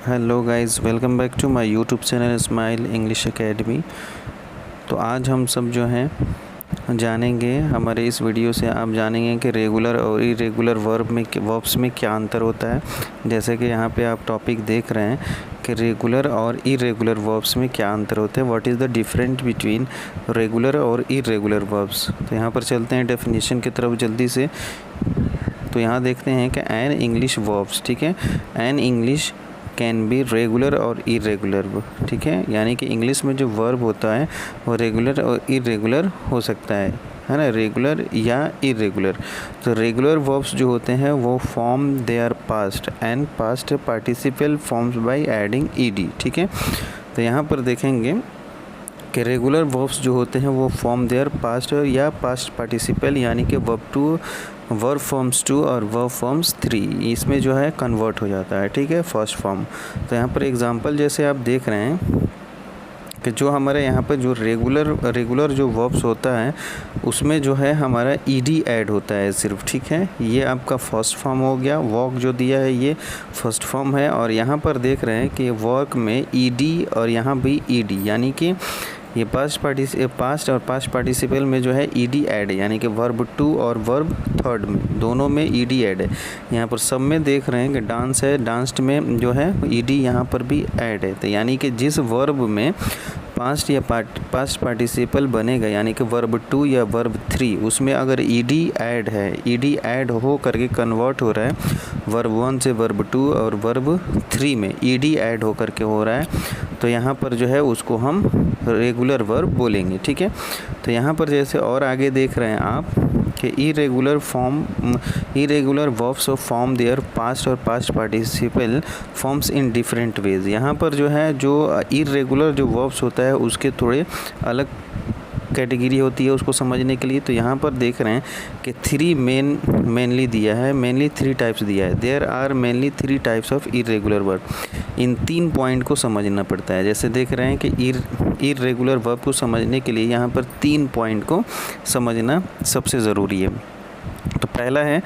Hello guys, welcome back to my YouTube channel Smile English academy. तो आज हम सब जो हैं जानेंगे, हमारे इस वीडियो से आप जानेंगे कि रेगुलर और इरेगुलर वर्ब्स में क्या अंतर होता है। जैसे कि यहाँ पे आप टॉपिक देख रहे हैं कि रेगुलर और इरेगुलर वर्ब्स में क्या अंतर होते हैं, what is the difference between regular और इरेगुलर वर्ब्स। तो यहाँ पर चलते हैं डेफिनेशन की तरफ जल्दी से। तो यहाँ देखते हैं कि एन इंग्लिश वर्ब्स, ठीक है, an English can be regular और इरेगुलर, ठीक है, यानी कि इंग्लिश में जो वर्ब होता है वो रेगुलर और इरेगुलर हो सकता है ना, रेगुलर या इरेगुलर। तो रेगुलर वर्ब्स जो होते हैं वो form their past and past participle forms by adding ED, ठीक है। तो यहाँ पर देखेंगे कि रेगुलर वर्ब्स जो होते हैं वो फॉर्म देयर पास्ट या पास्ट पार्टिसिपल, यानी कि वर्ब फॉर्म्स 2 और वर्ब फॉर्म्स 3, इसमें जो है कन्वर्ट हो जाता है, ठीक है, फर्स्ट फॉर्म। तो यहाँ पर एग्जांपल जैसे आप देख रहे हैं कि जो हमारे यहाँ पर जो रेगुलर जो वर्ब्स होता है उसमें जो है हमारा ईडी ऐड होता है सिर्फ, ठीक है। ये आपका फर्स्ट फॉर्म हो गया, वॉक जो दिया है ये फर्स्ट फॉर्म है। और यहाँ पर देख रहे हैं कि वर्क में ईडी और यहाँ भी ईडी, यानी कि ये पास्ट और पास्ट पार्टिसिपल में जो है ईडी ऐड है, यानी कि वर्ब 2 और वर्ब 3 में दोनों में ईडी ऐड है। यहाँ पर सब में देख रहे हैं कि डांस है, डांस्ड में जो है ईडी यहाँ पर भी ऐड है। तो यानी कि जिस वर्ब में पास्ट या पास्ट पार्टिसिपल बनेगा, यानी कि वर्ब 2 या वर्ब 3, उसमें अगर ईडी ऐड है, ईडी ऐड हो करके कन्वर्ट हो रहा है वर्ब 1 से वर्ब 2 और वर्ब 3 में ईडी ऐड हो करके हो रहा है, तो यहाँ पर जो है उसको हम रेगुलर वर्ब बोलेंगे, ठीक है। तो यहाँ पर जैसे और आगे देख रहे हैं आप कि irregular verbs form their past और past participle forms in different ways. यहाँ पर जो है जो इरेगुलर जो वर्ब्स होता है उसके थोड़े अलग कैटेगरी होती है उसको समझने के लिए। तो यहाँ पर देख रहे हैं कि 3 मेनली दिया है, मेनली 3 टाइप्स दिया है। There are mainly 3 types of irregular verb. इन 3 पॉइंट को समझना पड़ता है। जैसे देख रहे हैं कि इरेगुलर वर्ब को समझने के लिए यहाँ पर 3 पॉइंट को समझना सबसे ज़रूरी है। तो पहला है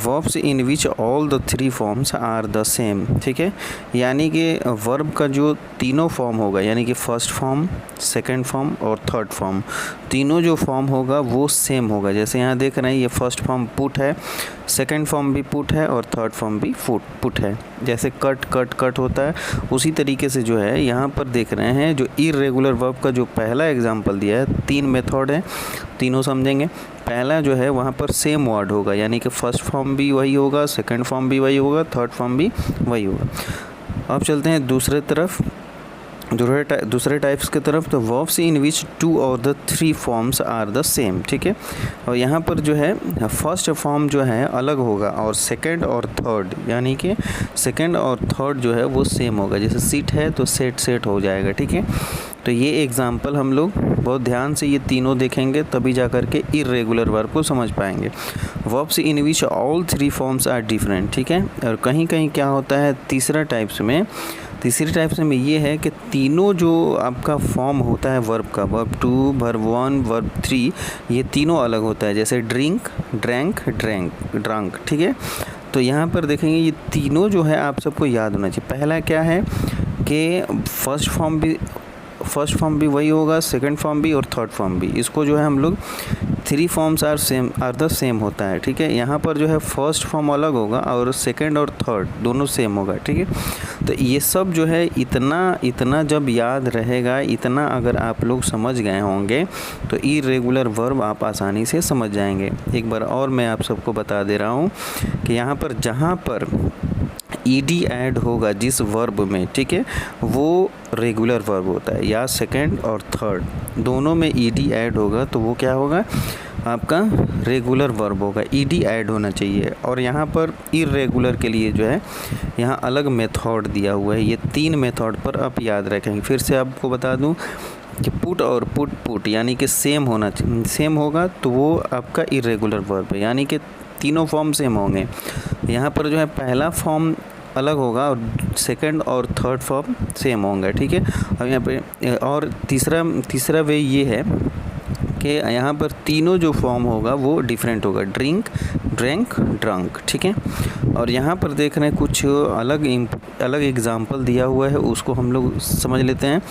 verbs in which all the 3 forms are the same, ठीक है, यानी कि वर्ब का जो तीनों फॉर्म होगा, यानी कि फर्स्ट फॉर्म, सेकंड फॉर्म और थर्ड फॉर्म, तीनों जो फॉर्म होगा वो सेम होगा। जैसे यहाँ देख रहे हैं ये फर्स्ट फॉर्म पुट है, सेकंड फॉर्म भी पुट है और थर्ड फॉर्म भी पुट है। जैसे कट होता है उसी तरीके से जो है यहाँ पर देख रहे हैं जो इरेगुलर वर्ब का जो पहला एग्जाम्पल दिया है, 3 मेथड है, तीनों समझेंगे। पहला जो है वहाँ पर सेम वर्ड होगा, यानी कि फर्स्ट फॉर्म भी वही होगा, सेकंड फॉर्म भी वही होगा, थर्ड फॉर्म भी वही होगा। अब चलते हैं दूसरे टाइप्स की तरफ। तो वर्ब्स इन विच 2 और the 3 forms are the same, ठीक है। और यहाँ पर जो है फर्स्ट फॉर्म जो है अलग होगा और सेकंड और थर्ड, यानी कि सेकंड और थर्ड जो है वो सेम होगा। जैसे सीट है तो सेट हो जाएगा, ठीक है। तो ये एग्जाम्पल हम लोग बहुत ध्यान से ये तीनों देखेंगे तभी जा कर के इरेगुलर वर्ब को समझ पाएंगे। Verbs in which all 3 forms are different, ठीक है। और कहीं क्या होता है तीसरी टाइप्स में ये है कि तीनों जो आपका फॉर्म होता है वर्ब का, वर्ब 2, वर्ब 1, वर्ब 3, ये तीनों अलग होता है। जैसे ड्रिंक, ड्रैंक, ड्रंक, ठीक है। तो यहाँ पर देखेंगे ये तीनों जो है आप सबको याद होना चाहिए। पहला क्या है कि फर्स्ट फॉर्म भी वही होगा, सेकंड फॉर्म भी और थर्ड फॉर्म भी। इसको जो है हम लोग 3 फॉर्म्स आर द सेम होता है, ठीक है। यहाँ पर जो है फर्स्ट फॉर्म अलग होगा और सेकंड और थर्ड दोनों सेम होगा, ठीक है। तो ये सब जो है इतना जब याद रहेगा, इतना अगर आप लोग समझ गए होंगे तो इरेगुलर वर्ब आप आसानी से समझ जाएंगे। एक बार और मैं आप सबको बता दे रहा हूँ कि यहाँ पर जहाँ पर ईडी ऐड होगा जिस वर्ब में, ठीक है, वो रेगुलर वर्ब होता है, या सेकंड और थर्ड दोनों में ईडी ऐड होगा तो वो क्या होगा, आपका रेगुलर वर्ब होगा। ईडी ऐड होना चाहिए। और यहाँ पर इरेगुलर के लिए जो है यहाँ अलग मेथड दिया हुआ है। ये 3 मेथड पर आप याद रखेंगे। फिर से आपको बता दूँ कि पुट और पुट यानी कि सेम होगा तो वो आपका इरेगुलर वर्ब है, यानी कि तीनों फॉर्म सेम होंगे। यहाँ पर जो है पहला फॉर्म अलग होगा और सेकंड और थर्ड फॉर्म सेम होंगे, ठीक है। अब यहाँ पे और तीसरा वे ये है कि यहाँ पर तीनों जो फॉर्म होगा वो डिफरेंट होगा, ड्रिंक, ड्रैंक, ड्रंक, ठीक है। और यहाँ पर देख रहे हैं कुछ अलग एग्जाम्पल दिया हुआ है, उसको हम लोग समझ लेते हैं।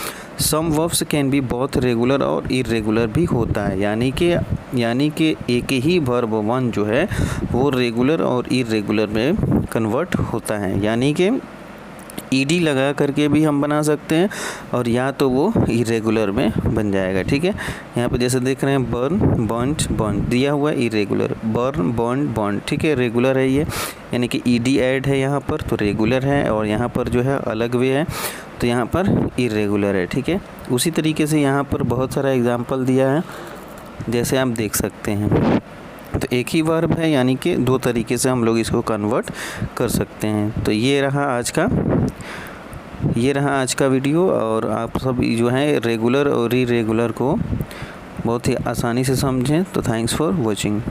Some verbs can be both regular और इरेगुलर भी होता है, यानी कि एक ही वर्ब वन जो है वो रेगुलर और इरेगुलर में कन्वर्ट होता है, यानी कि ईडी लगा करके भी हम बना सकते हैं और या तो वो इरेगुलर में बन जाएगा, ठीक है। यहाँ पे जैसे देख रहे हैं बर्न, बर्न्ट, बर्न दिया हुआ है इरेगुलर, बर्न, बर्न, बर्न, ठीक है, रेगुलर है ये, यानी कि ईडी ऐड है यहाँ पर तो रेगुलर है, और यहाँ पर जो है अलग वे है तो यहाँ पर इरेगुलर है, ठीक है। उसी तरीके से यहाँ पर बहुत सारा एग्जाम्पल दिया है, जैसे आप देख सकते हैं। तो एक ही वर्ब है, यानी कि दो तरीके से हम लोग इसको कन्वर्ट कर सकते हैं। तो ये रहा आज का वीडियो, और आप सब जो है रेगुलर और इरेगुलर को बहुत ही आसानी से समझें। तो थैंक्स फॉर वॉचिंग।